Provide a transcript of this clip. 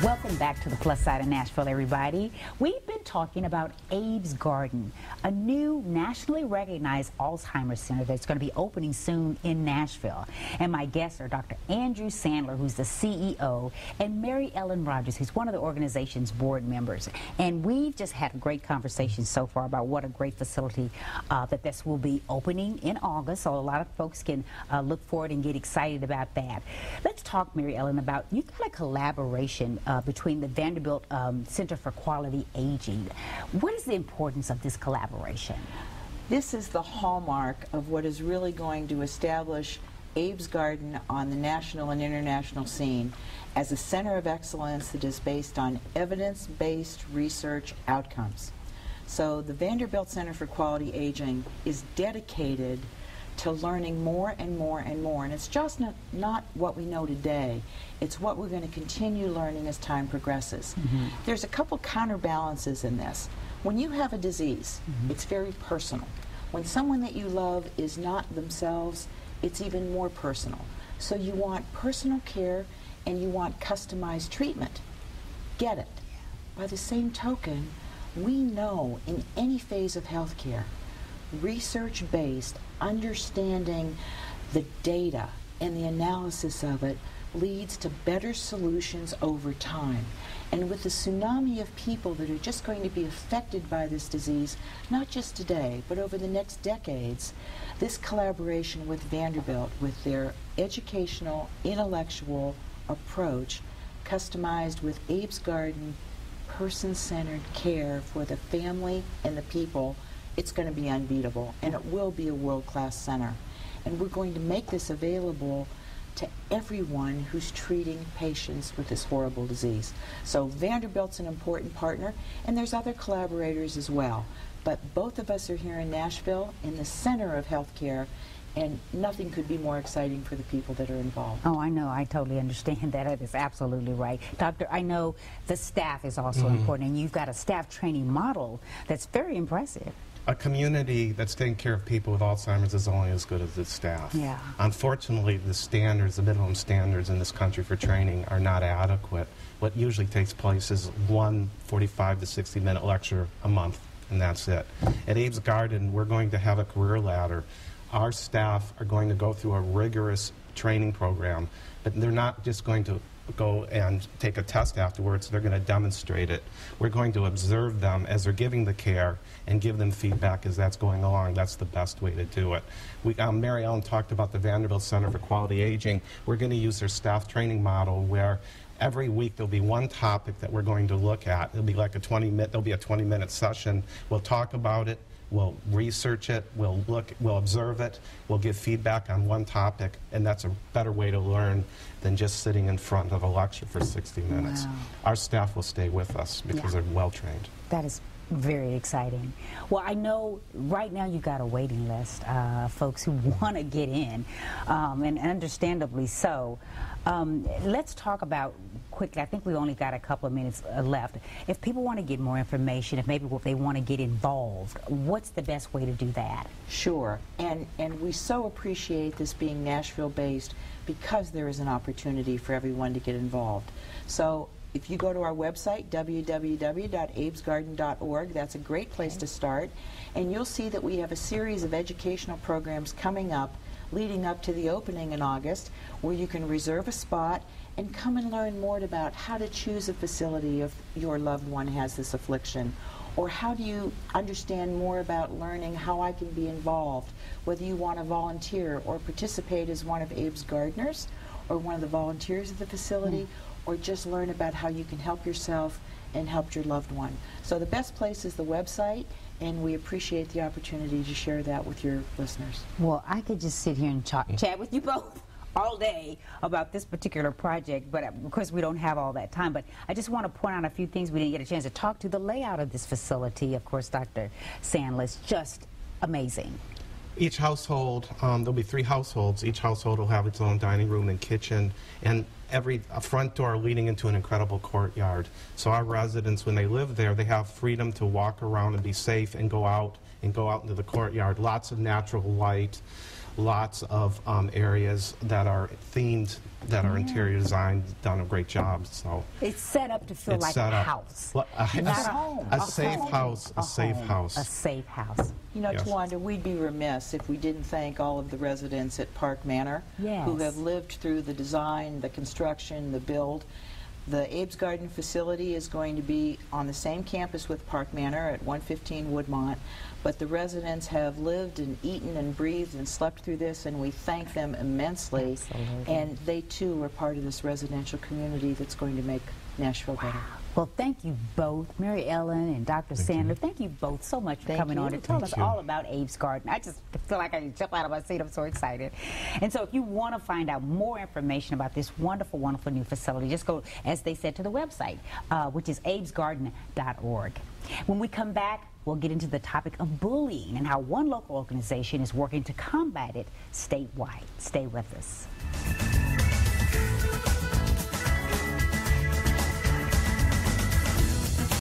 Welcome back to the Plus Side of Nashville, everybody. We've been talking about Abe's Garden, a new nationally recognized Alzheimer's center that's going to be opening soon in Nashville. And my guests are Dr. Andrew Sandler, who's the CEO, and Mary Ellen Rodgers, who's one of the organization's board members. And we've just had a great conversation so far about what a great facility that this will be opening in August, so a lot of folks can look forward and get excited about that. Let's talk, Mary Ellen, about you've got a collaboration between the Vanderbilt Center for Quality Aging. What is the importance of this collaboration? This is the hallmark of what is really going to establish Abe's Garden on the national and international scene as a center of excellence that is based on evidence-based research outcomes. So the Vanderbilt Center for Quality Aging is dedicated to learning more and more and more. And it's just not what we know today. It's what we're going to continue learning as time progresses. There's a couple counterbalances in this. When you have a disease, it's very personal. When someone that you love is not themselves, it's even more personal. So you want personal care and you want customized treatment. Get it. By the same token, we know in any phase of healthcare, research-based, understanding the data and the analysis of it leads to better solutions over time. And with the tsunami of people that are just going to be affected by this disease, not just today, but over the next decades, this collaboration with Vanderbilt, with their educational, intellectual approach, customized with Abe's Garden, person-centered care for the family and the people, it's going to be unbeatable, and it will be a world-class center. And we're going to make this available to everyone who's treating patients with this horrible disease. So Vanderbilt's an important partner, and there's other collaborators as well. But both of us are here in Nashville, in the center of healthcare, and nothing could be more exciting for the people that are involved. Oh, I know. I totally understand that. That is absolutely right. Doctor, I know the staff is also important, and you've got a staff training model that's very impressive. A community that's taking care of people with Alzheimer's is only as good as its staff. Yeah. Unfortunately, the standards, the minimum standards in this country for training are not adequate. What usually takes place is one 45 to 60-minute lecture a month, and that's it. At Abe's Garden, we're going to have a career ladder. Our staff are going to go through a rigorous training program, but they're not just going to go and take a test afterwards. They're going to demonstrate it. We're going to observe them as they're giving the care and give them feedback as that's going along. That's the best way to do it. Mary Ellen talked about the Vanderbilt Center for Quality Aging. We're going to use their staff training model where every week there'll be one topic that we're going to look at. It'll be like a 20-minute session. We'll talk about it. We'll research it, we'll observe it, we'll give feedback on one topic, and that's a better way to learn than just sitting in front of a lecture for 60 minutes. Wow. Our staff will stay with us because they're well trained. That is very exciting. Well, I know right now you've got a waiting list, folks who want to get in, and understandably so. Let's talk about quickly, I think we only got a couple of minutes left. If people want to get more information, if they want to get involved, what's the best way to do that? Sure, and we so appreciate this being Nashville-based because there is an opportunity for everyone to get involved. So if you go to our website, www.abesgarden.org, that's a great place to start, and you'll see that we have a series of educational programs coming up leading up to the opening in August, where you can reserve a spot and come and learn more about how to choose a facility if your loved one has this affliction, or how do you understand more about learning how I can be involved, whether you want to volunteer or participate as one of Abe's gardeners or one of the volunteers of the facility, or just learn about how you can help yourself and help your loved one. So the best place is the website, and we appreciate the opportunity to share that with your listeners. Well, I could just sit here and chat with you both all day about this particular project, but of course we don't have all that time. But I just want to point out a few things we didn't get a chance to talk to. The layout of this facility, of course, Dr. Sandler, is just amazing. Each household, there'll be 3 households. Each household will have its own dining room and kitchen, and a front door leading into an incredible courtyard. So our residents, when they live there, they have freedom to walk around and be safe and go out into the courtyard. Lots of natural light, lots of areas that are themed, that are interior designed, done a great job. So it's set up to feel it's like set a up. house. Well, Not a home. a safe house, a safe house. A safe house. You know, Yes. Tuwanda, we'd be remiss if we didn't thank all of the residents at Park Manor who Yes. have lived through the design, the construction, the build. The Abe's Garden facility is going to be on the same campus with Park Manor at 115 Woodmont, but the residents have lived and eaten and breathed and slept through this, and we thank them immensely. Absolutely. And they too are part of this residential community that's going to make Nashville better. Well, thank you both, Mary Ellen and Dr. Sandler. Thank you both so much for Thank coming on you. and telling us Thank you. all about Abe's Garden. I just feel like I can jump out of my seat. I'm so excited. And so if you want to find out more information about this wonderful, wonderful new facility, just go, as they said, to the website, which is abesgarden.org. When we come back, we'll get into the topic of bullying and how one local organization is working to combat it statewide. Stay with us.